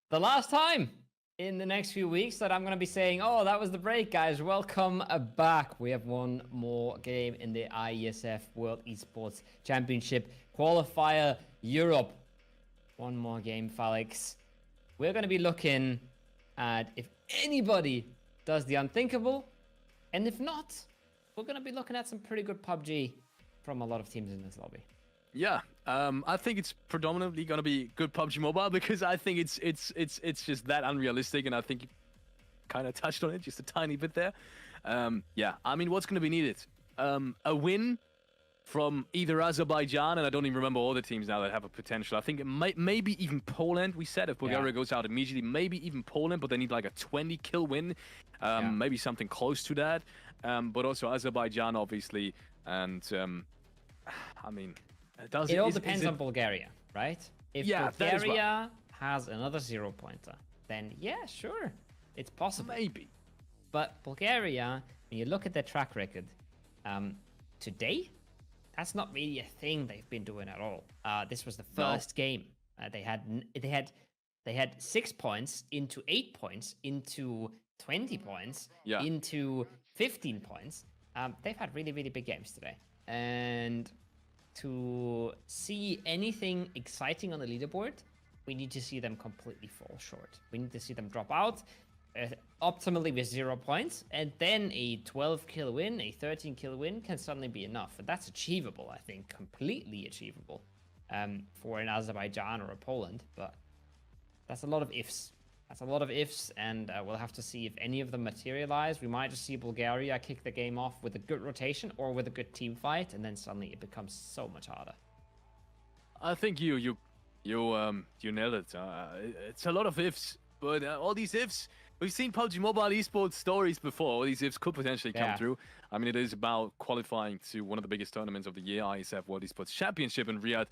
the last time in the next few weeks that I'm going to be saying, oh, that was the break, guys. Welcome back. We have one more game in the IESF World Esports Championship Qualifier Europe. One more game, Felix. We're going to be looking at if anybody does the unthinkable. And if not, we're going to be looking at some pretty good PUBG from a lot of teams in this lobby. Yeah, I think it's predominantly going to be good PUBG Mobile because I think it's just that unrealistic, and I think you kind of touched on it just a tiny bit there. Yeah, I mean, what's going to be needed? A win from either Azerbaijan, and I don't even remember all the teams now that have a potential. I think it maybe even Poland, we said, if Bulgaria goes out immediately, maybe even Poland, but they need like a 20-kill win, maybe something close to that. But also Azerbaijan, obviously, and I mean... It all depends on Bulgaria, right? If Bulgaria has another 0-pointer, then yeah, sure, it's possible. Maybe. But Bulgaria, when you look at their track record, today, that's not really a thing they've been doing at all. This was the first game. They had 6 points into 8 points into 20 points into 15 points. They've had really, really big games today, and to see anything exciting on the leaderboard, we need to see them completely fall short. We need to see them drop out, optimally with 0 points, and then a 12-kill win, a 13-kill win can suddenly be enough. And that's achievable, I think, completely achievable for an Azerbaijan or a Poland. But that's a lot of ifs. That's a lot of ifs, and we'll have to see if any of them materialize. We might just see Bulgaria kick the game off with a good rotation or with a good team fight, and then suddenly it becomes so much harder. I think you nailed it. It's a lot of ifs, but all these ifs, we've seen PUBG Mobile esports stories before. All these ifs could potentially come through. I mean, it is about qualifying to one of the biggest tournaments of the year, IESF World Esports Championship in Riyadh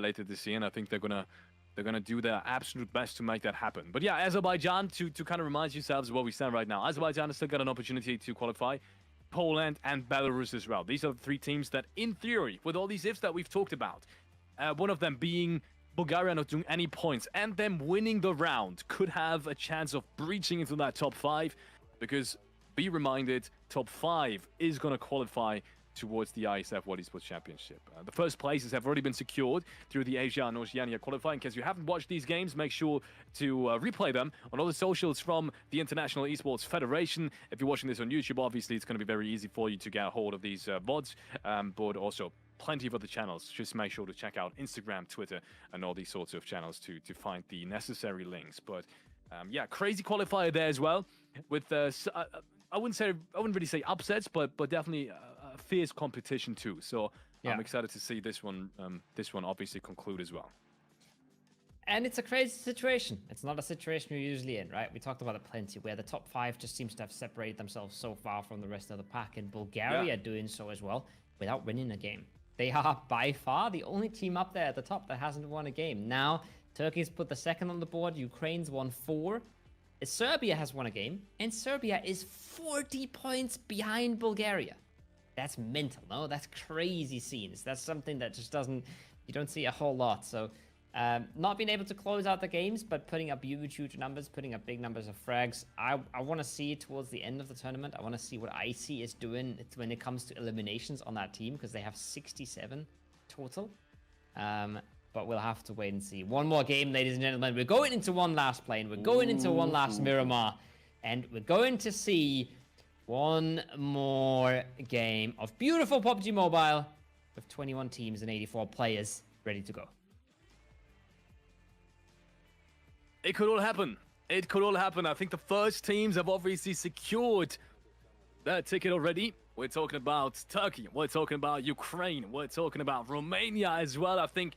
later this year, and I think they're gonna do their absolute best to make that happen. But yeah, Azerbaijan, to kind of remind yourselves where we stand right now. Azerbaijan has still got an opportunity to qualify. Poland and Belarus as well. These are the 3 teams that, in theory, with all these ifs that we've talked about, one of them being Bulgaria not doing any points and them winning the round, could have a chance of breaching into that top 5, because be reminded, top 5 is going to qualify towards the IESF World Esports Championship. The first places have already been secured through the Asia and Oceania qualifying. In case you haven't watched these games, make sure to replay them on all the socials from the International Esports Federation. If you're watching this on YouTube, obviously it's going to be very easy for you to get a hold of these VODs, but also plenty of other channels. Just make sure to check out Instagram, Twitter, and all these sorts of channels to find the necessary links. But yeah, crazy qualifier there as well, with I wouldn't really say upsets, but definitely fierce competition too. So I'm excited to see this one obviously conclude as well. And it's a crazy situation. It's not a situation we're usually in, right? We talked about it plenty, where the top 5 just seems to have separated themselves so far from the rest of the pack, and Bulgaria doing so as well without winning a game. They are by far the only team up there at the top that hasn't won a game. Now, Turkey's put the 2nd on the board, Ukraine's won 4. Serbia has won a game, and Serbia is 40 points behind Bulgaria. That's mental, no? That's crazy scenes. That's something that just you don't see a whole lot. So, not being able to close out the games, but putting up huge numbers, putting up big numbers of frags. I want to see towards the end of the tournament. I want to see what IC is doing when it comes to eliminations on that team, because they have 67 total. But we'll have to wait and see. One more game, ladies and gentlemen. We're going into one last plane. We're going into one last Miramar. And we're going to see one more game of beautiful PUBG Mobile with 21 teams and 84 players ready to go. It could all happen. It could all happen. I think the first teams have obviously secured their ticket already. We're talking about Turkey. We're talking about Ukraine. We're talking about Romania as well. I think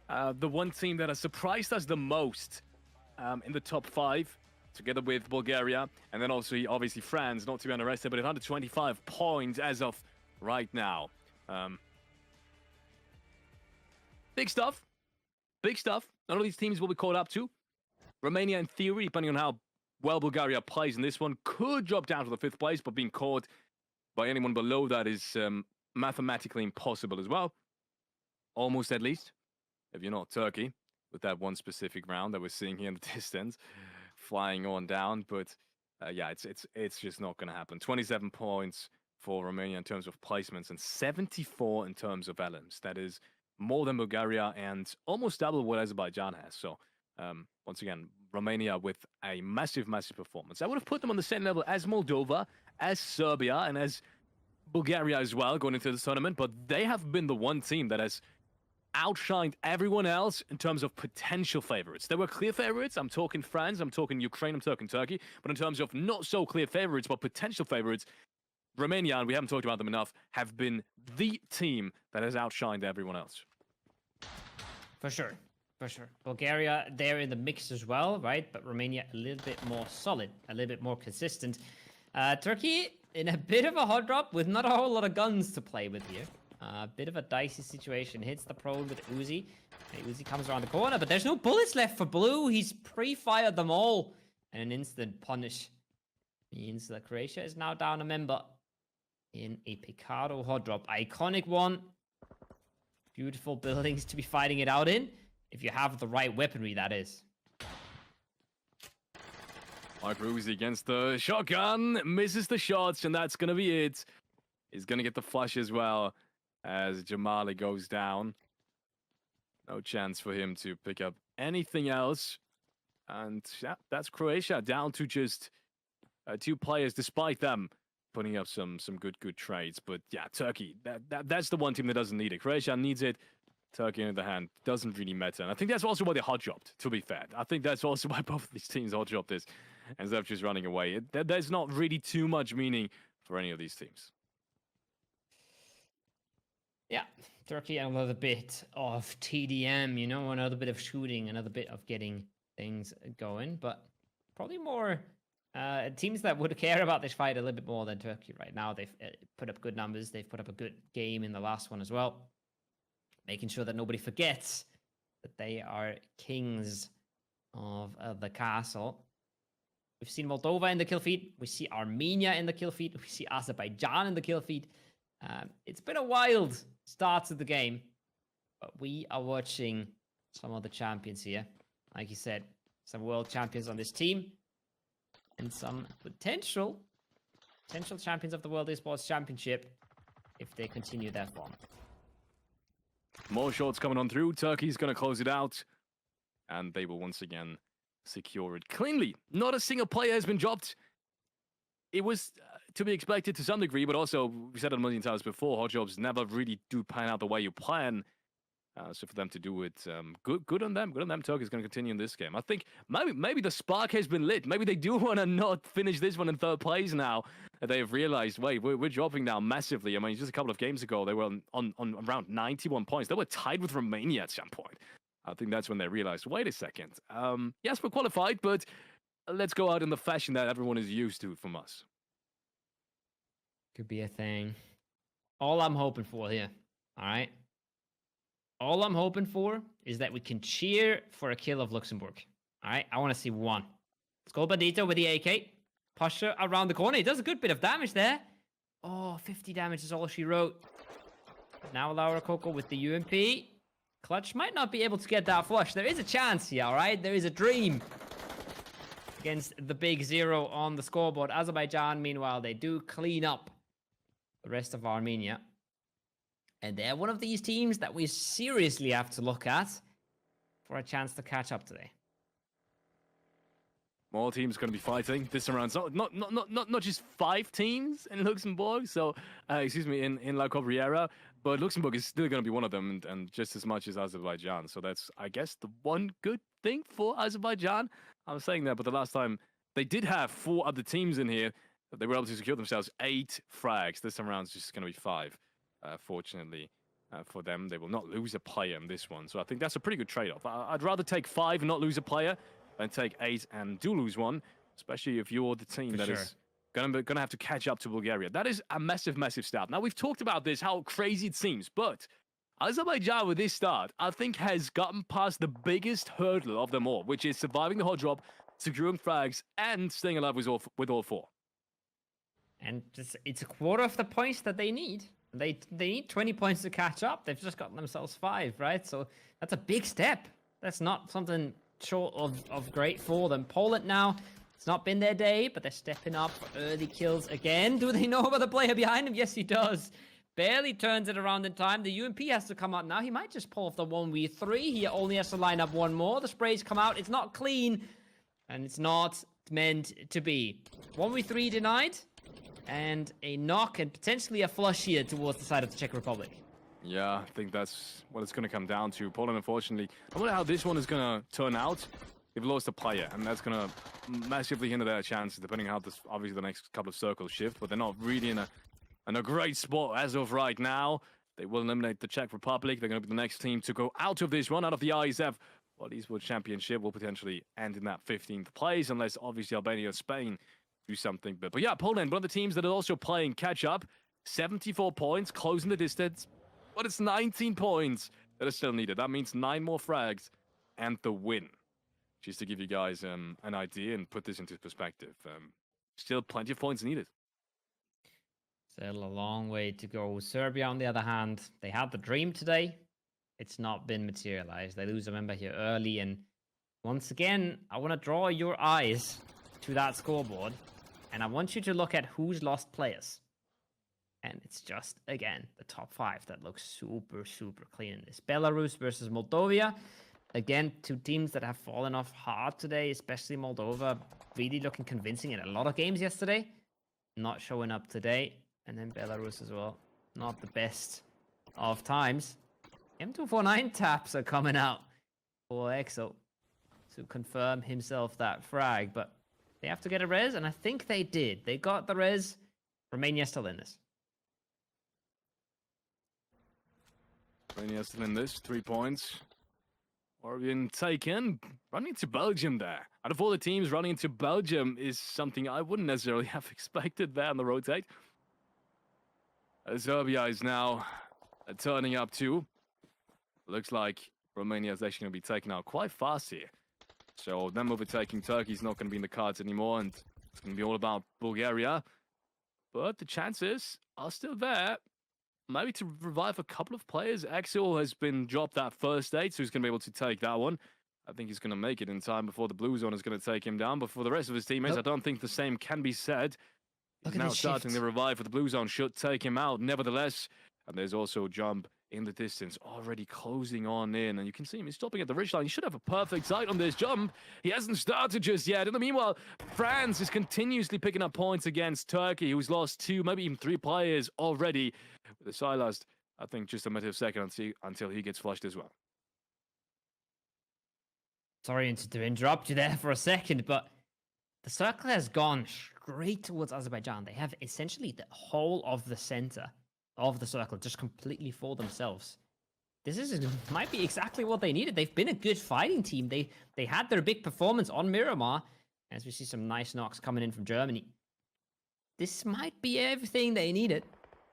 the one team that has surprised us the most in the top 5, together with Bulgaria, and then also obviously France, not to be underestimated, but at 125 points as of right now. Big stuff. Big stuff. None of these teams will be caught up to. Romania, in theory, depending on how well Bulgaria plays in this one, could drop down to the 5th place, but being caught by anyone below that is mathematically impossible as well. Almost, at least, if you're not Turkey. with that one specific round that we're seeing here in the distance, flying on down. But yeah, it's just not going to happen. 27 points for Romania in terms of placements and 74 in terms of LMs. That is more than Bulgaria and almost double what Azerbaijan has. So once again, Romania with a massive, massive performance. I would have put them on the same level as Moldova, as Serbia, and as Bulgaria as well going into the tournament, but they have been the one team that has outshined everyone else in terms of potential favorites. There were clear favorites. I'm talking France, I'm talking Ukraine, I'm talking Turkey. But in terms of not so clear favorites, but potential favorites, Romania, and we haven't talked about them enough, have been the team that has outshined everyone else. For sure. For sure. Bulgaria, they're in the mix as well, right? But Romania, a little bit more solid, a little bit more consistent. Turkey, in a bit of a hot drop with not a whole lot of guns to play with here. A bit of a dicey situation. Hits the prone with Uzi. Uzi comes around the corner, but there's no bullets left for Blue. He's pre-fired them all. And an instant punish means that Croatia is now down a member in a Picardo hot drop. Iconic one. Beautiful buildings to be fighting it out in. If you have the right weaponry, that is. Mike Uzi against the shotgun. Misses the shots, and that's going to be it. He's going to get the flush as well as Jamali goes down. No chance for him to pick up anything else. And yeah, that's Croatia down to just 2 players, despite them putting up some good trades. But yeah, Turkey, that's the one team that doesn't need it. Croatia needs it. Turkey, on the other hand, doesn't really matter. And I think that's also why they hot dropped, to be fair. I think that's also why both of these teams hot dropped this instead of just running away. There's not really too much meaning for any of these teams. Yeah, Turkey, another bit of TDM, you know, another bit of shooting, another bit of getting things going. But probably more teams that would care about this fight a little bit more than Turkey right now. They've put up good numbers. They've put up a good game in the last one as well. Making sure that nobody forgets that they are kings of the castle. We've seen Moldova in the kill feed. We see Armenia in the kill feed. We see Azerbaijan in the kill feed. It's been a wild start to the game, but we are watching some of the champions here. Like you said, some world champions on this team and some potential champions of the World Esports Championship if they continue their form. More shots coming on through. Turkey's going to close it out. And they will once again secure it cleanly. Not a single player has been dropped. It was to be expected to some degree, but also, we said it a million times before, hot jobs never really do pan out the way you plan. So for them to do it, good on them. Good on them. Turkey's going to continue in this game. I think maybe the spark has been lit. Maybe they do want to not finish this one in third place now. They have realized, wait, we're dropping now massively. I mean, just a couple of games ago, they were on around 91 points. They were tied with Romania at some point. I think that's when they realized, wait a second. Yes, we're qualified, but let's go out in the fashion that everyone is used to from us. Could be a thing. All I'm hoping for here, all right? All I'm hoping for is that we can cheer for a kill of Luxembourg. All right, I want to see one. Let's go Bandito with the AK. Pasha around the corner. He does a good bit of damage there. Oh, 50 damage is all she wrote. Now Laura Coco with the UMP. Clutch might not be able to get that flush. There is a chance here, all right? There is a dream against the big 0 on the scoreboard. Azerbaijan, meanwhile, they do clean up the rest of Armenia. And they're one of these teams that we seriously have to look at for a chance to catch up today. More teams going to be fighting this round. So not just 5 teams in Luxembourg. So, in La Cobriera. But Luxembourg is still going to be one of them, and just as much as Azerbaijan. So that's, I guess, the one good thing for Azerbaijan. I'm saying that, but the last time they did have 4 other teams in here, they were able to secure themselves 8 frags. This time around, it's just going to be 5. Fortunately for them, they will not lose a player in this one. So I think that's a pretty good trade-off. I'd rather take 5 and not lose a player than take 8 and do lose one, especially if you're the team that is going to have to catch up to Bulgaria. That is a massive, massive start. Now, we've talked about this, how crazy it seems, but Azerbaijan with this start, I think, has gotten past the biggest hurdle of them all, which is surviving the hot drop, securing frags, and staying alive with all 4. And it's a quarter of the points that they need. They need 20 points to catch up. They've just gotten themselves 5, right? So that's a big step. That's not something short of great for them. Poland now, it's not been their day, but they're stepping up for early kills again. Do they know about the player behind him? Yes, he does. Barely turns it around in time. The UMP has to come out now. He might just pull off the 1v3. He only has to line up one more. The sprays come out. It's not clean, and it's not meant to be. 1v3 denied, and a knock, and potentially a flush here towards the side of the Czech Republic. Yeah, I think that's what it's going to come down to. Poland, unfortunately, I wonder how this one is going to turn out. They've lost a player, and that's going to massively hinder their chances, depending on how this, obviously, the next couple of circles shift. But they're not really in a great spot as of right now. They will eliminate the Czech Republic. They're going to be the next team to go out of this run, out of the IESF. Well, Esports Championship will potentially end in that 15th place, unless, obviously, Albania or Spain do something. But yeah, Poland, one of the teams that are also playing catch-up. 74 points, closing the distance. But it's 19 points that are still needed. That means 9 more frags and the win. Just to give you guys an idea and put this into perspective. Still plenty of points needed. Still a long way to go. Serbia, on the other hand, they had the dream today. It's not been materialized. They lose a member here early. And once again, I want to draw your eyes to that scoreboard. And I want you to look at who's lost players. And it's just, again, the top 5 that looks super, super clean in this. Belarus versus Moldova. Again, 2 teams that have fallen off hard today, especially Moldova. Really looking convincing in a lot of games yesterday. Not showing up today. And then Belarus as well. Not the best of times. M249 taps are coming out for EXO to confirm himself that frag. But they have to get a res, and I think they did. They got the res. Romania still in this. Romania still in this. 3 points. Oregon taken. Running to Belgium there. Out of all the teams, running into Belgium is something I wouldn't necessarily have expected there on the rotate. Serbia is now turning up too. Looks like Romania is actually going to be taken out quite fast here. So them overtaking Turkey is not going to be in the cards anymore, and it's going to be all about Bulgaria. But the chances are still there. Maybe to revive a couple of players. Axel has been dropped that first aid, so he's going to be able to take that one. I think he's going to make it in time before the blue zone is going to take him down. But for the rest of his teammates, I don't think the same can be said. He's now starting the revive for the blue zone. Should take him out, nevertheless. And there's also a jump in the distance, already closing on in. And you can see him, he's stopping at the ridge line. He should have a perfect sight on this jump. He hasn't started just yet. In the meanwhile, France is continuously picking up points against Turkey, who's lost 2, maybe even 3 players already. With the Silas, I think just a matter of seconds until he gets flushed as well. Sorry to interrupt you there for a second, but the circle has gone straight towards Azerbaijan. They have essentially the whole of the center of the circle just completely for themselves. This might be exactly what they needed. They've been a good fighting team. They had their big performance on Miramar, as we see some nice knocks coming in from Germany. This might be everything they needed.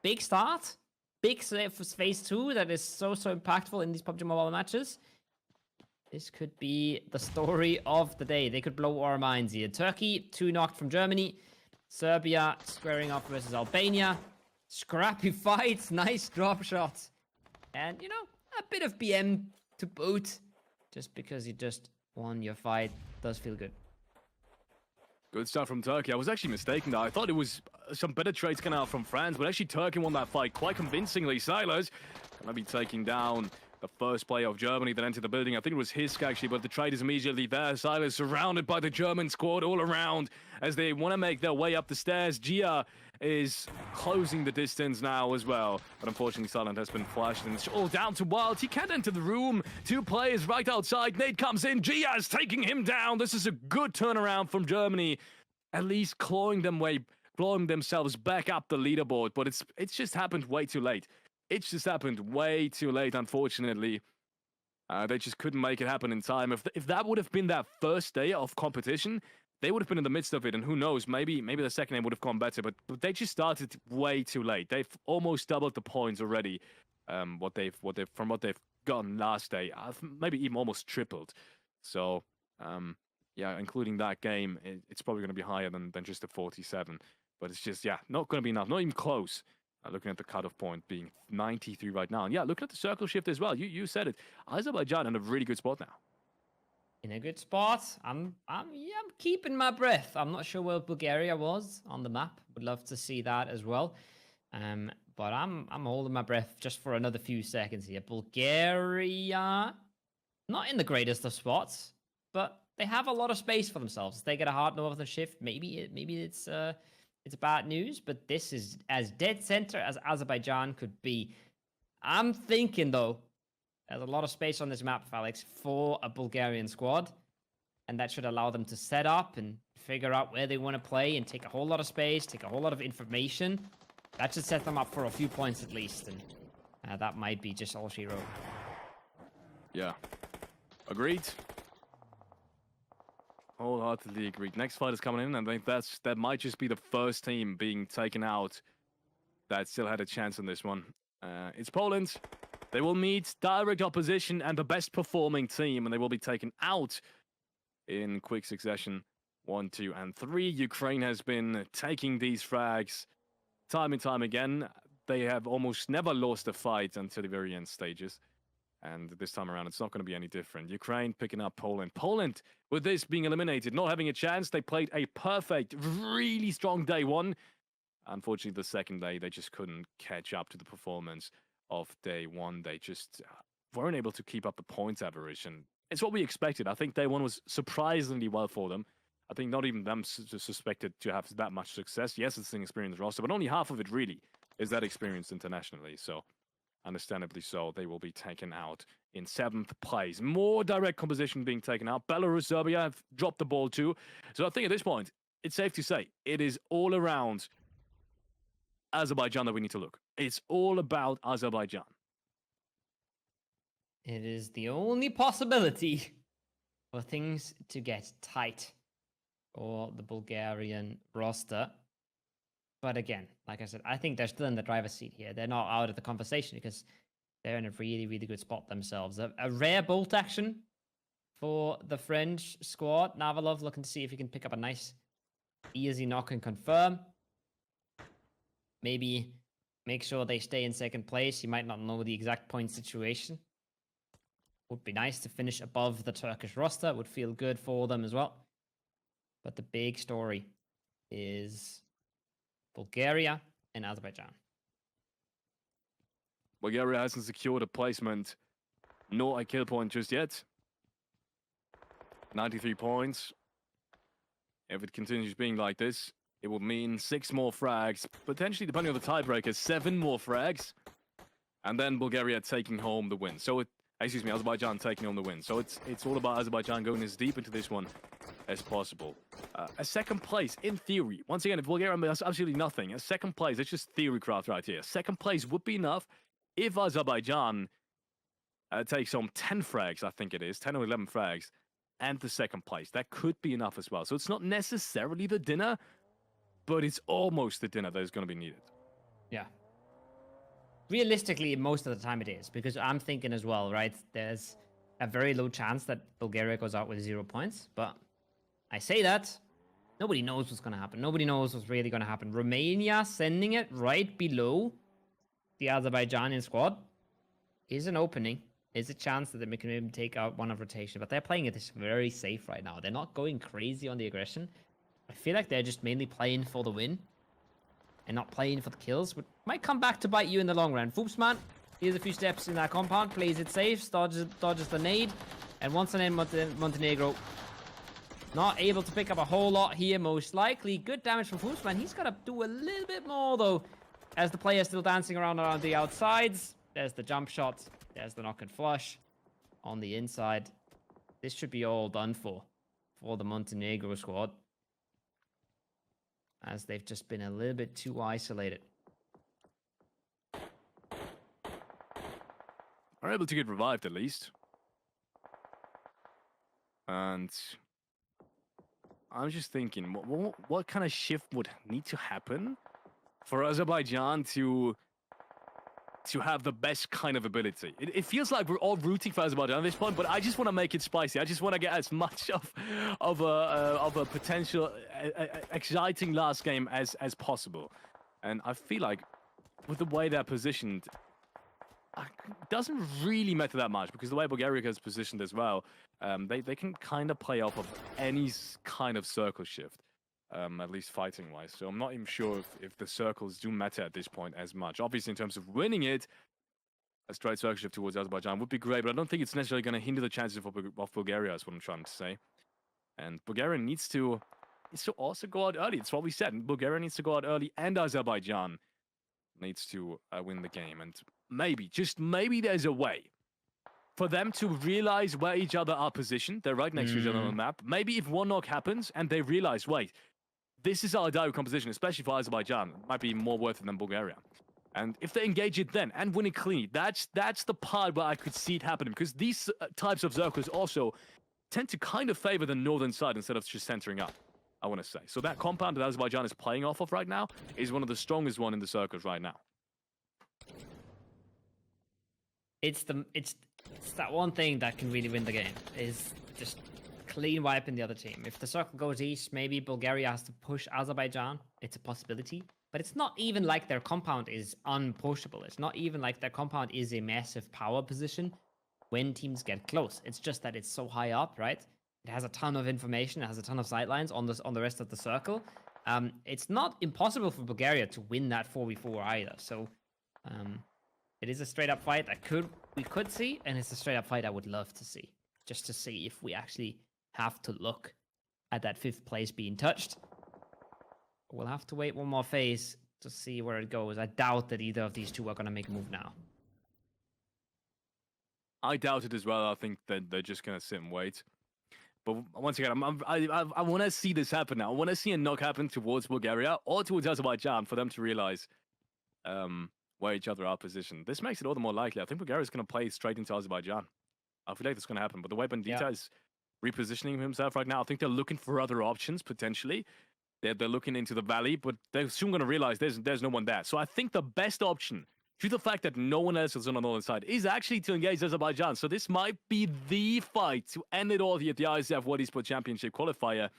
Big start, big phase 2 that is so impactful in these PUBG Mobile matches. This could be the story of the day. They could blow our minds here. Turkey, 2 knocked from Germany. Serbia squaring up versus Albania. Scrappy fights, nice drop shots. And, you know, a bit of BM to boot. Just because you just won your fight does feel good. Good stuff from Turkey. I was actually mistaken there. I thought it was some better trades coming out from France, but actually Turkey won that fight quite convincingly. Silas gonna be taking down the first player of Germany that entered the building. I think it was Hisk actually, but the trade is immediately there. Silas surrounded by the German squad all around as they want to make their way up the stairs. Gia is closing the distance now as well. But unfortunately, Silent has been flashed, and it's all down to Wild. He can't enter the room. 2 players right outside. Nate comes in. Gia is taking him down. This is a good turnaround from Germany. At least clawing themselves back up the leaderboard. But it's just happened way too late. It's just happened way too late, unfortunately. They just couldn't make it happen in time. If that would have been that first day of competition, they would have been in the midst of it, and who knows, maybe the second day would have gone better, but they just started way too late. They've almost doubled the points already, from what they've gotten last day. Maybe even almost tripled. So, yeah, including that game, it's probably going to be higher than just the 47. But it's just, yeah, not going to be enough, not even close. Looking at the cutoff point being 93 right now. And yeah, looking at the circle shift as well. You said it. Azerbaijan in a really good spot now. in a good spot. I'm keeping my breath. I'm not sure where Bulgaria was on the map. Would love to see that as well. But I'm holding my breath just for another few seconds here. Bulgaria, not in the greatest of spots, but they have a lot of space for themselves. They get a hard northern shift. Maybe it's bad news, but this is as dead center as Azerbaijan could be. I'm thinking though, there's a lot of space on this map, Alex, for a Bulgarian squad, and that should allow them to set up and figure out where they want to play and take a whole lot of space, take a whole lot of information. That should set them up for a few points at least, and that might be just all she wrote. Yeah. Agreed. Wholeheartedly agreed. Next fight is coming in, and I think that might just be the first team being taken out that still had a chance on this one. It's Poland. They will meet direct opposition and the best performing team, and they will be taken out in quick succession. 1, 2, and 3. Ukraine has been taking these frags time and time again. They have almost never lost a fight until the very end stages. And this time around, it's not going to be any different. Ukraine picking up Poland. Poland, with this being eliminated, not having a chance, they played a perfect, really strong day one. Unfortunately, the second day, they just couldn't catch up to the performance of day one. They just weren't able to keep up the points average. And it's what we expected. I think day one was surprisingly well for them. I think not even them suspected to have that much success. Yes, it's an experienced roster, but only half of it really is that experience internationally. So, understandably so, they will be taken out in 7th place. More direct composition being taken out. Belarus, Serbia have dropped the ball too. So I think at this point, it's safe to say it is all around Azerbaijan that we need to look. It's all about Azerbaijan. It is the only possibility for things to get tight for the Bulgarian roster. But again, like I said, I think they're still in the driver's seat here. They're not out of the conversation because they're in a really, really good spot themselves. A rare bolt action for the French squad. Navalov looking to see if he can pick up a nice, easy knock and confirm. Maybe make sure they stay in second place. You might not know the exact point situation. Would be nice to finish above the Turkish roster. Would feel good for them as well. But the big story is Bulgaria and Azerbaijan. Bulgaria hasn't secured a placement nor a kill point just yet. 93 points. If it continues being like this, it will mean 6 more frags, potentially, depending on the tiebreaker, 7 more frags, and then Bulgaria taking home the win. So Azerbaijan taking home the win. So it's all about Azerbaijan going as deep into this one as possible. A second place, in theory, once again, if Bulgaria does absolutely nothing, a second place, it's just theory craft right here. Second place would be enough if Azerbaijan takes home 10 frags, I think it is, 10 or 11 frags, and the second place. That could be enough as well. So it's not necessarily the dinner, but it's almost the dinner that is going to be needed. Yeah. Realistically, most of the time it is, because I'm thinking as well, right? There's a very low chance that Bulgaria goes out with 0 points, but I say that, nobody knows what's going to happen. Nobody knows what's really going to happen. Romania sending it right below the Azerbaijani squad is an opening. Is a chance that they can maybe take out one of rotation, but they're playing it very safe right now. They're not going crazy on the aggression. I feel like they're just mainly playing for the win and not playing for the kills, which might come back to bite you in the long run. Foopsman, here's a few steps in that compound, plays it safe, dodges the nade, and once again, Montenegro not able to pick up a whole lot here, most likely. Good damage from Foopsman. He's got to do a little bit more, though, as the player's still dancing around the outsides. There's the jump shot. There's the knock and flush on the inside. This should be all done for the Montenegro squad, as they've just been a little bit too isolated. Are able to get revived at least. And I'm just thinking, what kind of shift would need to happen for Azerbaijan to have the best kind of ability? It feels like we're all rooting for Azerbaijan at this point, but I just want to make it spicy. I just want to get as much of a potential exciting last game as possible. And I feel like with the way they're positioned, doesn't really matter that much because the way Bulgaria is positioned as well, they can kind of play off of any kind of circle shift, at least fighting-wise. So I'm not even sure if the circles do matter at this point as much. Obviously, in terms of winning it, a straight circle shift towards Azerbaijan would be great, but I don't think it's necessarily going to hinder the chances of Bulgaria, is what I'm trying to say. And Bulgaria needs to also go out early. It's what we said. Bulgaria needs to go out early, and Azerbaijan needs to win the game. And maybe, just maybe, there's a way for them to realize where each other are positioned. They're right next to each other on the map. Maybe if one knock happens and they realize, wait, this is our direct composition, especially for Azerbaijan, it might be more worth it than Bulgaria. And if they engage it then and win it cleanly, that's the part where I could see it happening, because these types of circles also tend to kind of favor the northern side instead of just centering up, I want to say. So that compound that Azerbaijan is playing off of right now is one of the strongest one in the circles right now. It's that one thing that can really win the game, is just clean wiping the other team. If the circle goes east, maybe Bulgaria has to push Azerbaijan. It's a possibility. But it's not even like their compound is unpushable. It's not even like their compound is a massive power position when teams get close. It's just that it's so high up, right? It has a ton of information. It has a ton of sightlines on the rest of the circle. It's not impossible for Bulgaria to win that 4v4 either. So it is a straight-up fight that we could see, and it's a straight-up fight I would love to see. Just to see if we actually have to look at that 5th place being touched. We'll have to wait one more phase to see where it goes. I doubt that either of these two are going to make a move now. I doubt it as well. I think that they're just going to sit and wait. But once again, I want to see this happen now. I want to see a knock happen towards Bulgaria or towards Azerbaijan for them to realize where each other are positioned. This makes it all the more likely. I think Bulgaria is going to play straight into Azerbaijan. I feel like that's going to happen. But the way Bandita is repositioning himself right now, I think they're looking for other options, potentially. They're looking into the valley, but they're soon going to realize there's no one there. So I think the best option, due to the fact that no one else is on the northern side, is actually to engage Azerbaijan. So this might be the fight to end it all here at the IESF World Esports Championship qualifier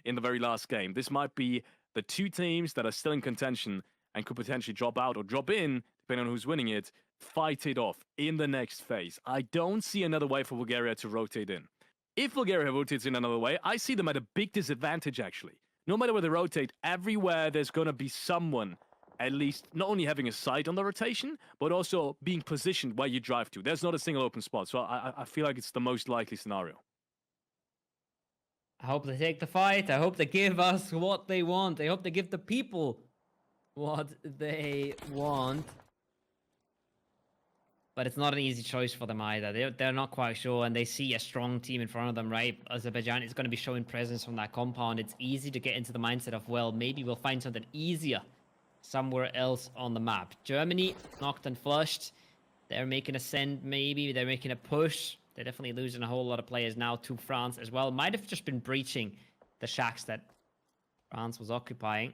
in the very last game. This might be the two teams that are still in contention and could potentially drop out or drop in, depending on who's winning it, fight it off in the next phase. I don't see another way for Bulgaria to rotate in. If Bulgaria rotates in another way, I see them at a big disadvantage, actually. No matter where they rotate, everywhere there's going to be someone at least not only having a sight on the rotation, but also being positioned where you drive to. There's not a single open spot, so I feel like it's the most likely scenario. I hope they take the fight. I hope they give us what they want. I hope they give the people what they want. But it's not an easy choice for them either. They're not quite sure, and they see a strong team in front of them, right? Azerbaijan is going to be showing presence from that compound. It's easy to get into the mindset of, well, maybe we'll find something easier somewhere else on the map. Germany, knocked and flushed. They're making a send, maybe. They're making a push. They're definitely losing a whole lot of players now to France as well. Might have just been breaching the shacks that France was occupying.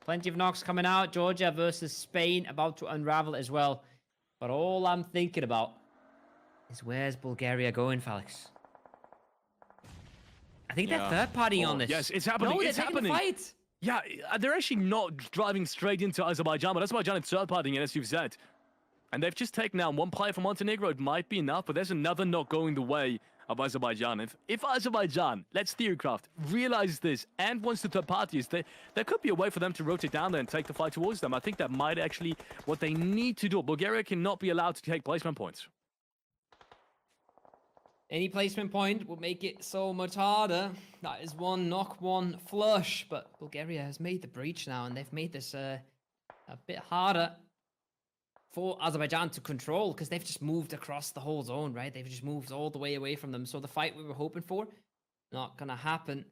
Plenty of knocks coming out. Georgia versus Spain about to unravel as well. But all I'm thinking about is, where's Bulgaria going, Felix? I think they're third-partying on this. Yes, it's happening. No, it's happening. The fight. Yeah, they're actually not driving straight into Azerbaijan, but Azerbaijan is third-partying, as you've said. And they've just taken down one player from Montenegro. It might be enough, but there's another knock going the way of Azerbaijan. If Azerbaijan, let's Theorycraft, realizes this and wants to third parties, there could be a way for them to rotate down there and take the fight towards them. I think that might actually what they need to do. Bulgaria cannot be allowed to take placement points. Any placement point would make it so much harder. That is one knock, one flush. But Bulgaria has made the breach now, and they've made this a bit harder for Azerbaijan to control, because they've just moved across the whole zone, right? They've just moved all the way away from them. So the fight we were hoping for, not gonna happen.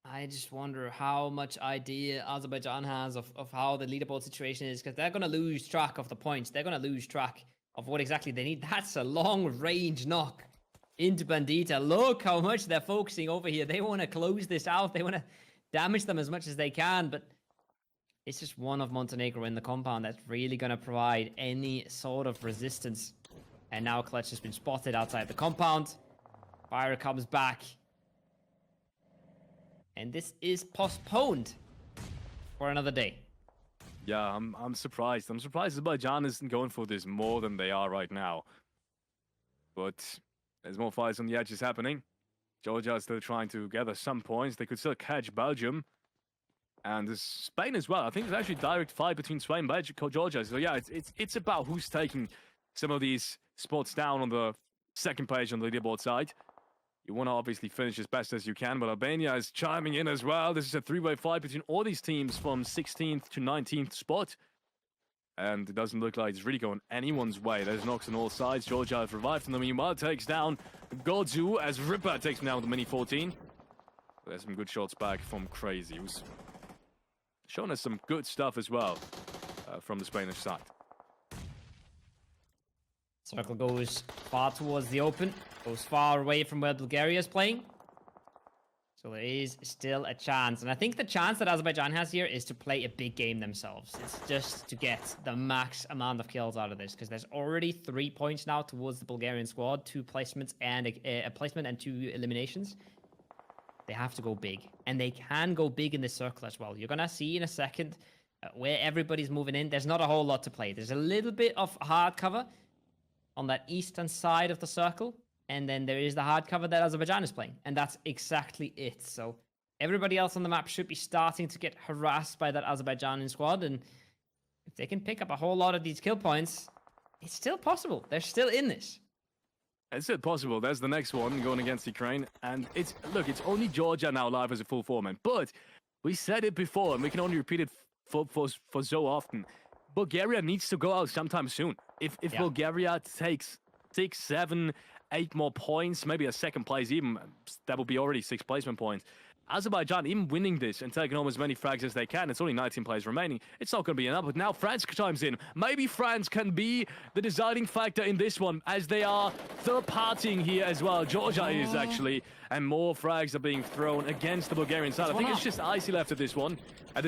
I just wonder how much idea Azerbaijan has of how the leaderboard situation is, because they're gonna lose track of the points. They're gonna lose track of what exactly they need. That's a long-range knock into Bandita. Look how much they're focusing over here. They want to close this out. They want to damage them as much as they can, but it's just one of Montenegro in the compound that's really going to provide any sort of resistance. And now Clutch has been spotted outside the compound. Fire comes back. And this is postponed for another day. Yeah, I'm surprised. I'm surprised Azerbaijan isn't going for this more than they are right now. But there's more fights on the edges happening. Georgia is still trying to gather some points. They could still catch Belgium. And there's Spain as well. I think there's actually a direct fight between Spain and Belgium, Georgia. So yeah, it's about who's taking some of these spots down on the second page on the leaderboard side. You want to obviously finish as best as you can, but Albania is chiming in as well. This is a three-way fight between all these teams from 16th to 19th spot. And it doesn't look like it's really going anyone's way. There's knocks on all sides. Georgia has revived from the meanwhile, takes down Godzu as Ripper takes him down with the Mini 14. But there's some good shots back from Crazy, who's showing us some good stuff as well from the Spanish side. Circle goes far towards the open, goes far away from where Bulgaria is playing. So there is still a chance. And I think the chance that Azerbaijan has here is to play a big game themselves. It's just to get the max amount of kills out of this, because there's already 3 points now towards the Bulgarian squad, 2 placements and a placement and 2 eliminations. They have to go big, and they can go big in this circle as well. You're going to see in a second where everybody's moving in. There's not a whole lot to play. There's a little bit of hard cover on that eastern side of the circle, and then there is the hard cover that Azerbaijan is playing, and that's exactly it. So everybody else on the map should be starting to get harassed by that Azerbaijani squad, and if they can pick up a whole lot of these kill points, it's still possible. They're still in this. It's still possible. There's the next one going against Ukraine, and it's only Georgia now live as a full foreman, but we said it before, and we can only repeat it for so often. Bulgaria needs to go out sometime soon. If Bulgaria takes 6, 7, 8 more points, maybe a second place even, that would be already 6 placement points. Azerbaijan, even winning this and taking home as many frags as they can, it's only 19 players remaining. It's not going to be enough, but now France chimes in. Maybe France can be the deciding factor in this one, as they are third-partying here as well. Georgia is actually, and more frags are being thrown against the Bulgarian side. I think it's just Icy left at this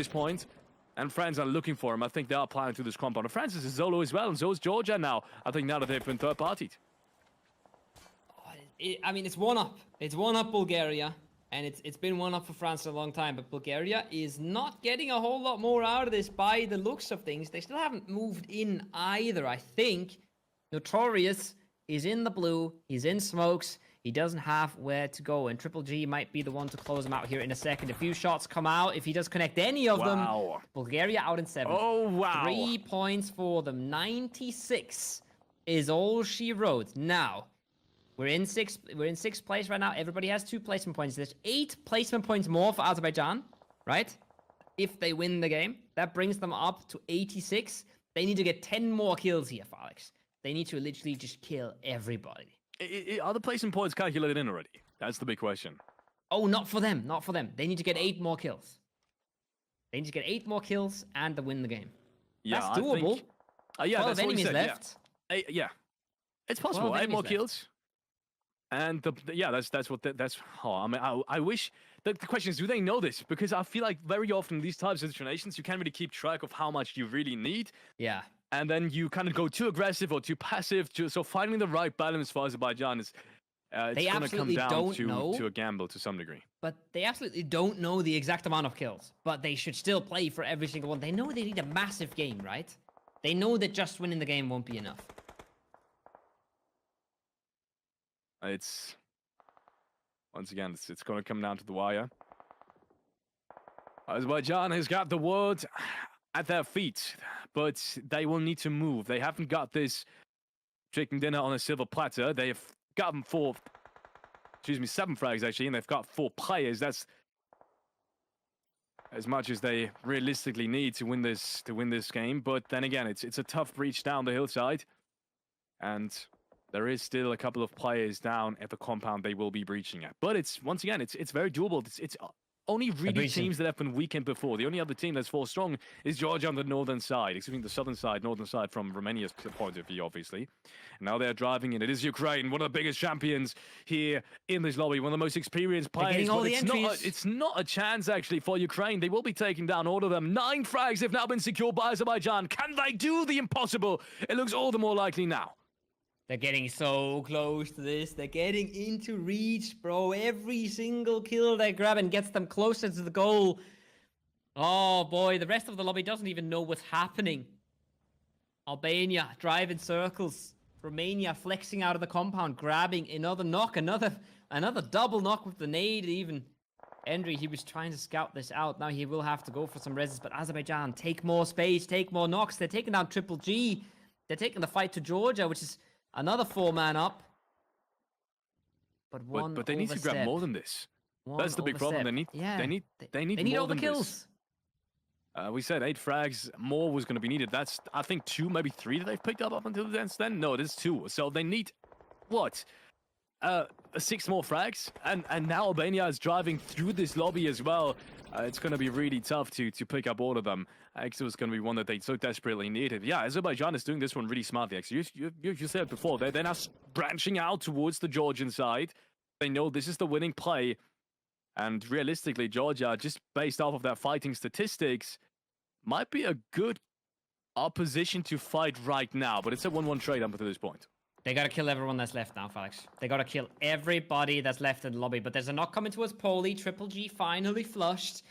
point. And France are looking for him. I think they are planning through this compound. And France is a Zolo as well, and so is Georgia now. I think now that they've been third-partied. I mean, it's one up. It's one up Bulgaria, and it's been one up for France for a long time. But Bulgaria is not getting a whole lot more out of this by the looks of things. They still haven't moved in either. I think Notorious is in the blue. He's in smokes. He doesn't have where to go, and Triple G might be the one to close him out here in a second. A few shots come out. If he does connect any of them, Bulgaria out in 7. Oh, wow. 3 points for them. 96 is all she wrote. Now, we're in sixth place right now. Everybody has 2 placement points. There's 8 placement points more for Azerbaijan, right? If they win the game, that brings them up to 86. They need to get 10 more kills here, Alex. They need to literally just kill everybody. Are the placement points calculated in already? That's the big question. Oh, not for them. Not for them. They need to get 8 more kills. They need to get 8 more kills and to win the game. Yeah, that's doable. Yeah, 12 that's enemies what left. Yeah, it's possible. 8 more kills. And I wish. The question is, do they know this? Because I feel like very often in these types of situations, you can't really keep track of how much you really need. Yeah. And then you kind of go too aggressive or too passive. So finding the right balance for Azerbaijan is it's going to come down to a gamble to some degree. But they absolutely don't know the exact amount of kills. But they should still play for every single one. They know they need a massive game, right? They know that just winning the game won't be enough. It's once again, it's going to come down to the wire. Azerbaijan has got the world at their feet, but they will need to move. They haven't got this chicken dinner on a silver platter. They have gotten 7 frags actually, and they've got 4 players. That's as much as they realistically need to win this game. But then again, it's a tough breach down the hillside, and there is still a couple of players down at the compound they will be breaching at. But it's once again, it's very doable. It's only really teams that have been weakened before. The only other team that's 4 strong is Georgia on the northern side, excuse me, the northern side from Romania's point of view, obviously. And now they're driving in. It is Ukraine, one of the biggest champions here in this lobby, one of the most experienced players. It's not a chance, actually, for Ukraine. They will be taking down all of them. 9 frags have now been secured by Azerbaijan. Can they do the impossible? It looks all the more likely now. They're getting so close to this. They're getting into reach, bro. Every single kill they grab and gets them closer to the goal. Oh boy, the rest of the lobby doesn't even know what's happening. Albania driving circles. Romania flexing out of the compound, grabbing another knock, another double knock with the nade even. Endry, he was trying to scout this out. Now he will have to go for some reses, but Azerbaijan, take more space, take more knocks. They're taking down Triple G. They're taking the fight to Georgia, which is another 4-man up. But they need to grab more than this. That's the big problem. They need all more the than kills. This. We said 8 frags, more was going to be needed. That's, I think, 2, maybe 3 that they've picked up until then. No, there's 2. So they need, what? 6 more frags, and now Albania is driving through this lobby as well. It's going to be really tough to pick up all of them. Actually, it's going to be one that they so desperately needed. Yeah, Azerbaijan is doing this one really smartly. Actually, you said it before. They're now branching out towards the Georgian side. They know this is the winning play, and realistically, Georgia, just based off of their fighting statistics, might be a good opposition to fight right now. But it's a 1-1 trade up to this point. They gotta kill everyone that's left now, Felix. They gotta kill everybody that's left in the lobby. But there's a knock coming towards Poli. Triple G finally flushed.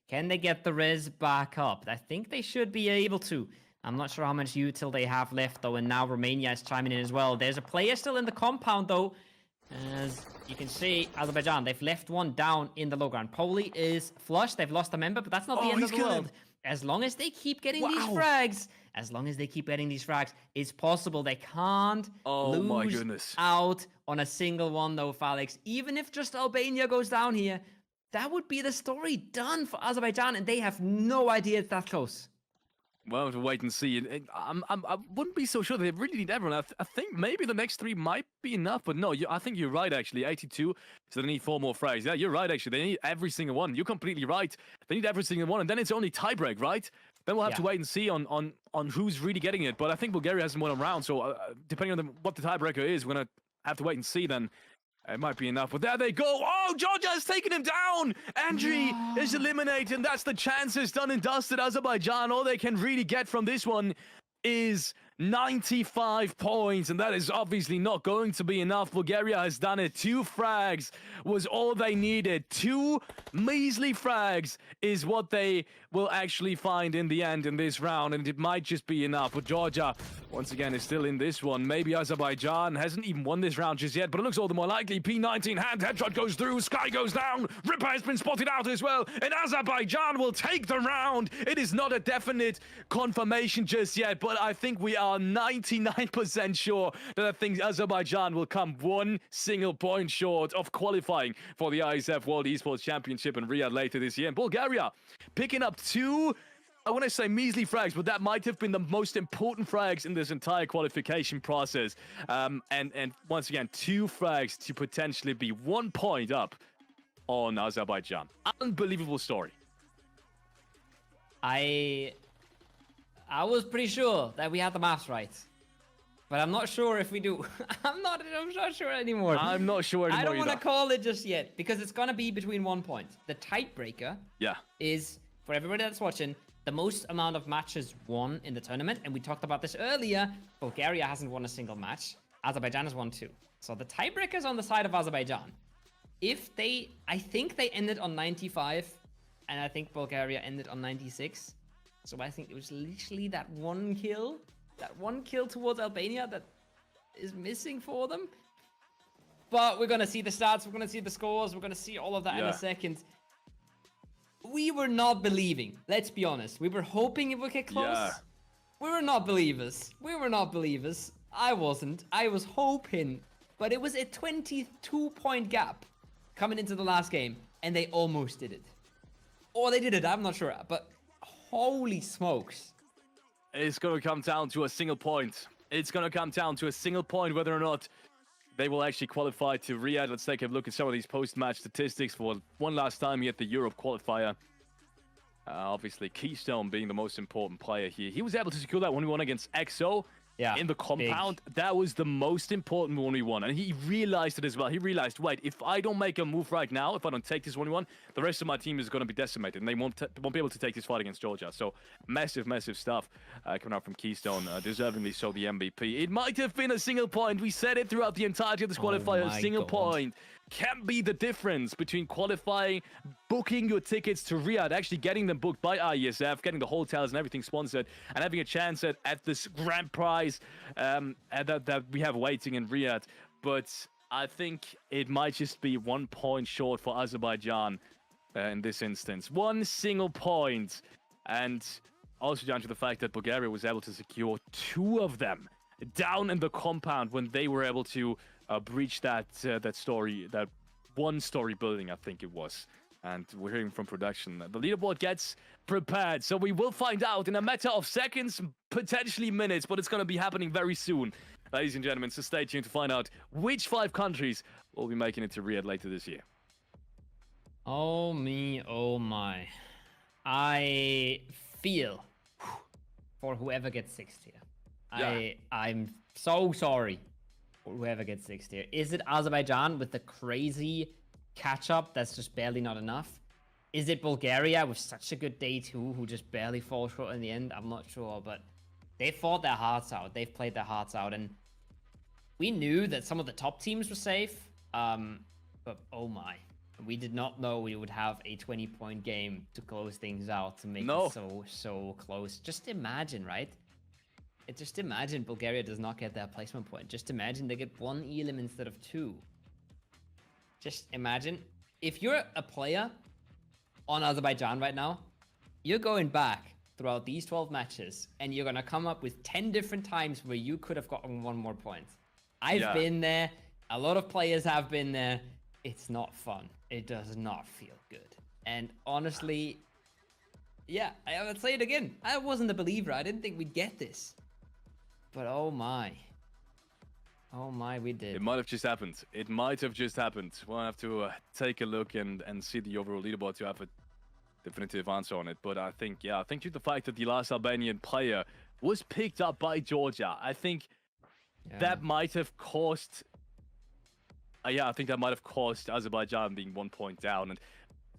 Can they get the res back up? I think they should be able to. I'm not sure how much util they have left, though. And now Romania is chiming in as well. There's a player still in the compound, though. As you can see, Azerbaijan, they've left one down in the low ground. Poli is flushed. They've lost a member, but that's not the end of the world. As long as they keep getting these frags, it's possible. They can't lose out on a single one, though, Felix. Even if just Albania goes down here, that would be the story done for Azerbaijan, and they have no idea it's that close. Well, to wait and see. I wouldn't be so sure. They really need everyone. I think maybe the next 3 might be enough, but no, I think you're right, actually. 82, so they need 4 more frags. Yeah, you're right, actually. They need every single one. You're completely right. They need every single one, and then it's only tiebreak, right? Then we'll have to wait and see on who's really getting it. But I think Bulgaria hasn't won a round, so depending on what the tiebreaker is, we're going to have to wait and see then. It might be enough, but there they go. Oh, Georgia has taken him down. Andriy is eliminated, and that's the chances done and dusted. Azerbaijan, all they can really get from this one is 95 points, and that is obviously not going to be enough. Bulgaria has done it. 2 frags was all they needed. 2 measly frags is what they will actually find in the end in this round, and it might just be enough. But Georgia, once again, is still in this one. Maybe Azerbaijan hasn't even won this round just yet, but it looks all the more likely. P19 hand headshot goes through. Sky goes down. Ripper has been spotted out as well, and Azerbaijan will take the round. It is not a definite confirmation just yet, but I think we are 99% sure that I think Azerbaijan will come 1 single point short of qualifying for the IESF World Esports Championship in Riyadh later this year. And Bulgaria picking up 2, I want to say measly frags, but that might have been the most important frags in this entire qualification process. And once again, 2 frags to potentially be 1 point up on Azerbaijan. Unbelievable story. I was pretty sure that we had the maths right, but I'm not sure if we do. I'm not sure anymore. I'm not sure anymore. I don't want to call it just yet because it's gonna be between 1 point. The tiebreaker, is for everybody that's watching the most amount of matches won in the tournament, and we talked about this earlier. Bulgaria hasn't won a single match. Azerbaijan has won 2, so the tiebreaker is on the side of Azerbaijan. I think they ended on 95, and I think Bulgaria ended on 96. So I think it was literally that 1 kill towards Albania that is missing for them. But we're going to see the stats, we're going to see the scores, we're going to see all of that in a second. We were not believing, let's be honest. We were hoping it would get close. Yeah. We were not believers. I wasn't. I was hoping. But it was a 22-point gap coming into the last game, and they almost did it. Or they did it, I'm not sure. But holy smokes. It's going to come down to a single point. It's going to come down to a single point whether or not they will actually qualify to Riyadh. Let's take a look at some of these post-match statistics for one last time here at the Europe qualifier. Obviously, Keystone being the most important player here. He was able to secure that 1v1 against EXO. In the compound. Big. That was the most important 1v1, and he realized it as well. He realized, wait, if I don't make a move right now, if I don't take this 1v1, the rest of my team is going to be decimated, and they won't be able to take this fight against Georgia. So massive stuff coming out from Keystone, deservingly so the MVP. It might have been a single point. We said it throughout the entirety of this qualifier, a single point can be the difference between qualifying, booking your tickets to Riyadh, actually getting them booked by IESF, getting the hotels and everything sponsored, and having a chance at this grand prize that we have waiting in Riyadh. But I think it might just be 1 point short for Azerbaijan in this instance. One single point. And also down to the fact that Bulgaria was able to secure 2 of them down in the compound when they were able to breach that one-story building, I think it was. And we're hearing from production that the leaderboard gets prepared. So we will find out in a matter of seconds, potentially minutes, but it's going to be happening very soon, ladies and gentlemen. So stay tuned to find out which 5 countries will be making it to Riyadh later this year. Oh me, oh my. I feel for whoever gets 6th here. Yeah. I'm so sorry for whoever gets 6th here. Is it Azerbaijan with the crazy catch-up that's just barely not enough? Is it Bulgaria with such a good day too, who just barely falls short in the end? I'm not sure, but they fought their hearts out. They've played their hearts out, and we knew that some of the top teams were safe, but oh my. We did not know we would have a 20-point game to close things out, to make it so close. Just imagine, right? Just imagine Bulgaria does not get that placement point. Just imagine they get 1 elim instead of 2. Just imagine. If you're a player on Azerbaijan right now, you're going back throughout these 12 matches, and you're going to come up with 10 different times where you could have gotten 1 more point. I've been there. A lot of players have been there. It's not fun. It does not feel good. And honestly, yeah, I would say it again. I wasn't a believer. I didn't think we'd get this. But oh my. Oh my, we did. It might have just happened. It might have just happened. We'll have to take a look and see the overall leaderboard to have a definitive answer on it. But I think, due to the fact that the last Albanian player was picked up by Georgia, I think that might have caused... I think that might have caused Azerbaijan being 1 point down. And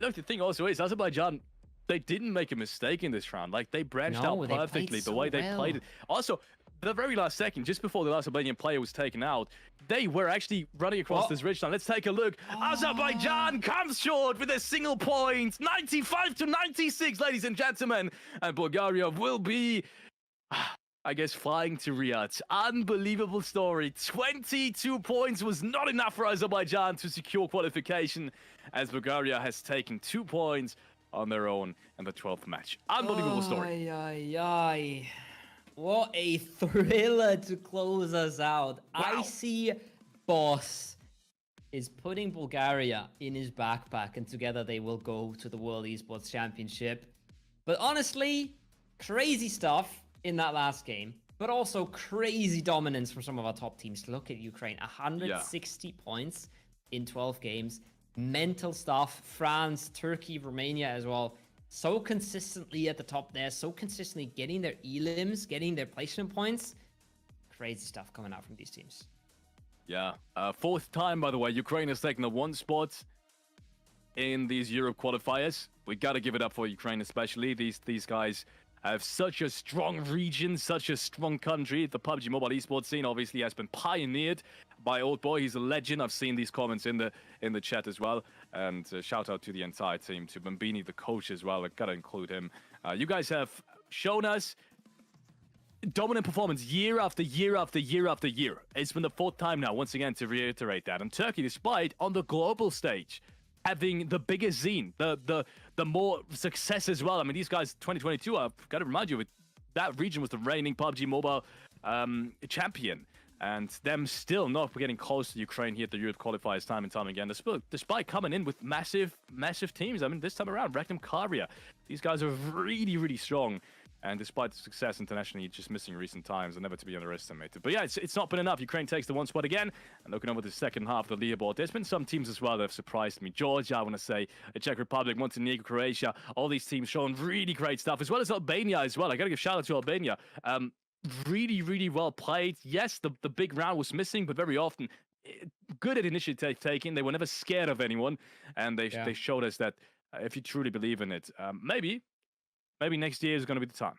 look, the thing also is, Azerbaijan, they didn't make a mistake in this round. Like, they branched out perfectly the way they played it. Also, the very last second, just before the last Albanian player was taken out, they were actually running across this ridge line. Let's take a look. Azerbaijan comes short with a single point. 95 to 96, ladies and gentlemen. And Bulgaria will be... I guess flying to Riyadh. Unbelievable story. 22 points was not enough for Azerbaijan to secure qualification, as Bulgaria has taken 2 points on their own in the 12th match. Unbelievable story. What a thriller to close us out. Wow. IC Boss is putting Bulgaria in his backpack, and together they will go to the World Esports Championship. But honestly, crazy stuff in that last game, but also crazy dominance from some of our top teams. Look at Ukraine, 160 points in 12 games. Mental stuff. France, Turkey, Romania as well. So consistently at the top there, so consistently getting their elims, getting their placement points. Crazy stuff coming out from these teams. Yeah, 4th time, by the way, Ukraine has taken the 1 spot in these Europe qualifiers. We got to give it up for Ukraine, especially. These guys have such a strong region, such a strong country. The PUBG Mobile esports scene obviously has been pioneered by Old Boy. He's a legend. I've seen these comments in the chat as well. And shout out to the entire team, to Bambini, the coach as well. I've got to include him. You guys have shown us dominant performance year after year after year after year. It's been the 4th time now, once again, to reiterate that. And Turkey, despite on the global stage having the biggest scene, the more success as well. I mean, these guys, 2022, I've got to remind you, that region was the reigning PUBG Mobile champion. And them still not getting close to Ukraine here at the Europe qualifiers time and time again, despite coming in with massive teams. I mean, this time around, Regnum Karia, these guys are really, really strong. And despite the success internationally, just missing recent times and never to be underestimated. But yeah, it's not been enough. Ukraine takes the 1 spot again. And looking over the second half of the leaderboard, there's been some teams as well that have surprised me. Georgia, I want to say, the Czech Republic, Montenegro, Croatia, all these teams showing really great stuff, as well as Albania as well. I got to give shout out to Albania. Really, really well played. Yes, the big round was missing, but very often good at initiative taking. They were never scared of anyone. And they showed us that if you truly believe in it, maybe next year is going to be the time.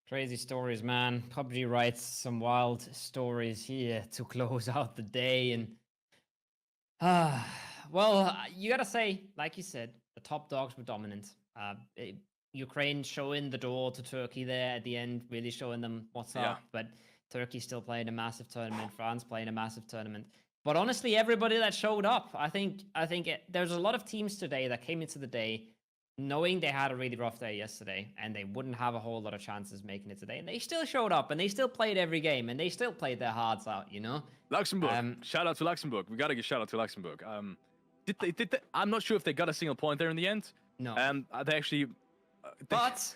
Crazy stories, man. PUBG writes some wild stories here to close out the day. And Well, you gotta say, like you said, the top dogs were dominant. Ukraine showing the door to Turkey there at the end, really showing them what's Yeah. up. But Turkey still playing a massive tournament. France playing a massive tournament. But honestly, everybody that showed up, I think there's a lot of teams today that came into the day knowing they had a really rough day yesterday and they wouldn't have a whole lot of chances making it today. And they still showed up and they still played every game and they still played their hearts out, you know? Luxembourg. Shout out to Luxembourg. We got to give shout out to Luxembourg. Did they, I'm not sure if they got a single point there in the end. No. They actually... But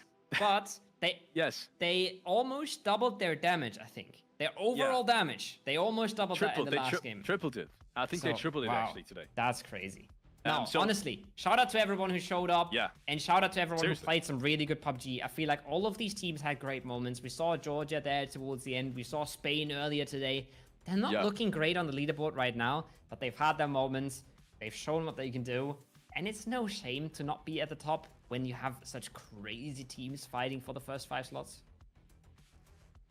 they yes, they almost doubled their damage, I think. Their overall damage. They almost doubled that in the last game. Tripled it. I think they tripled it actually today. That's crazy. No, so, honestly, shout out to everyone who showed up. Yeah. And shout out to everyone who played some really good PUBG. I feel like all of these teams had great moments. We saw Georgia there towards the end. We saw Spain earlier today. They're not looking great on the leaderboard right now, but they've had their moments. They've shown what they can do. And it's no shame to not be at the top when you have such crazy teams fighting for the first 5 slots.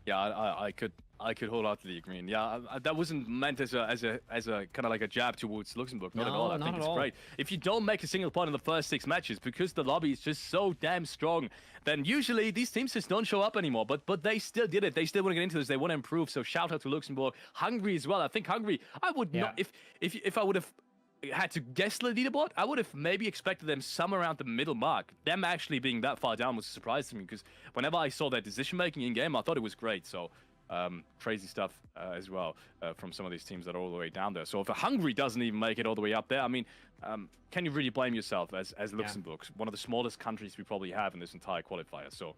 Yeah, I could wholeheartedly agree. And yeah, that wasn't meant as a kind of like a jab towards Luxembourg. Not at all. I think it's great. If you don't make a single point in the first 6 matches because the lobby is just so damn strong, then usually these teams just don't show up anymore. But they still did it. They still want to get into this. They want to improve. So shout out to Luxembourg, Hungary as well. I think Hungary. I would not if I would have had to guess the leaderboard, I would have maybe expected them somewhere around the middle mark. Them actually being that far down was a surprise to me because whenever I saw their decision making in game, I thought it was great. So crazy stuff as well from some of these teams that are all the way down there. So if Hungary doesn't even make it all the way up there, I mean, can you really blame yourself as Luxembourg, one of the smallest countries we probably have in this entire qualifier? So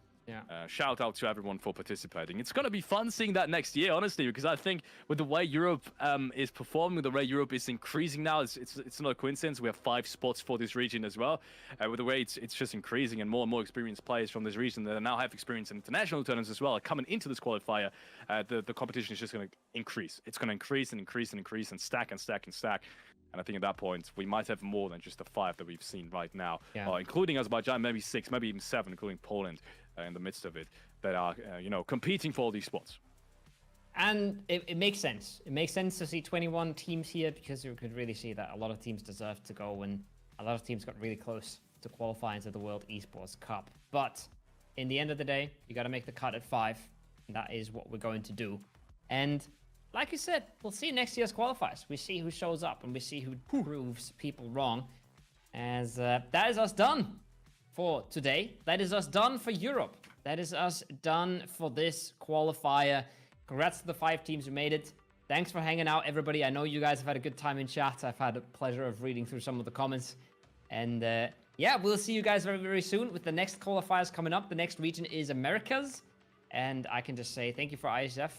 shout out to everyone for participating. It's going to be fun seeing that next year, honestly, because I think with the way Europe is performing, with the way Europe is increasing now, it's not a coincidence. We have 5 spots for this region as well. With the way it's just increasing and more experienced players from this region that now have experience in international tournaments as well are coming into this qualifier. The competition is just going to increase. It's going to increase and increase and increase and stack and stack and stack. And I think at that point, we might have more than just the 5 that we've seen right now, including Azerbaijan, maybe 6, maybe even 7, including Poland in the midst of it, that are, competing for all these spots. And it makes sense. It makes sense to see 21 teams here because you could really see that a lot of teams deserve to go and a lot of teams got really close to qualifying to the World Esports Cup. But in the end of the day, you got to make the cut at 5. And that is what we're going to do. And like you said, we'll see next year's qualifiers. We see who shows up and we see who proves people wrong. As that is us done for today. That is us done for Europe. That is us done for this qualifier. Congrats to the 5 teams who made it. Thanks for hanging out, everybody. I know you guys have had a good time in chat. I've had the pleasure of reading through some of the comments. And yeah, we'll see you guys very, very soon with the next qualifiers coming up. The next region is Americas. And I can just say thank you for IESF.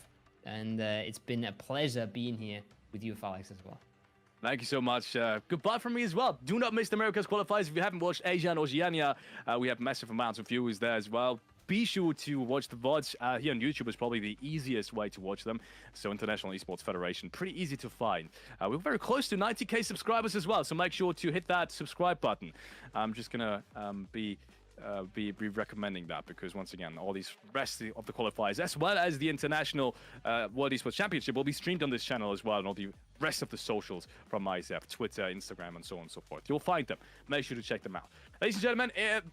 And it's been a pleasure being here with you, Alex, as well. Thank you so much. Goodbye from me as well. Do not miss the Americas qualifiers. If you haven't watched Asia and Oceania, we have massive amounts of viewers there as well. Be sure to watch the VODs. Here on YouTube is probably the easiest way to watch them. So International Esports Federation, pretty easy to find. We're very close to 90k subscribers as well, so make sure to hit that subscribe button. I'm just gonna be recommending that because once again, all these rest of the qualifiers as well as the International World Esports Championship will be streamed on this channel as well, and all the rest of the socials from IESF, Twitter, Instagram, and so on and so forth. You'll find them. Make sure to check them out. Ladies and gentlemen,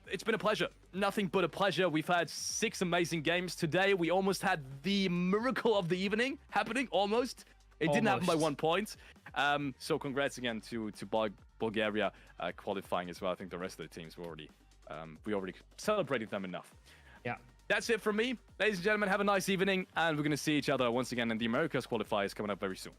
it's been a pleasure. Nothing but a pleasure. We've had 6 amazing games today. We almost had the miracle of the evening happening. Almost. It didn't happen by 1 point. So congrats again to Bulgaria qualifying as well. I think the rest of the teams were already we already celebrated them enough. Yeah. That's it from me. Ladies and gentlemen, have a nice evening, and we're going to see each other once again in the Americas qualifiers coming up very soon.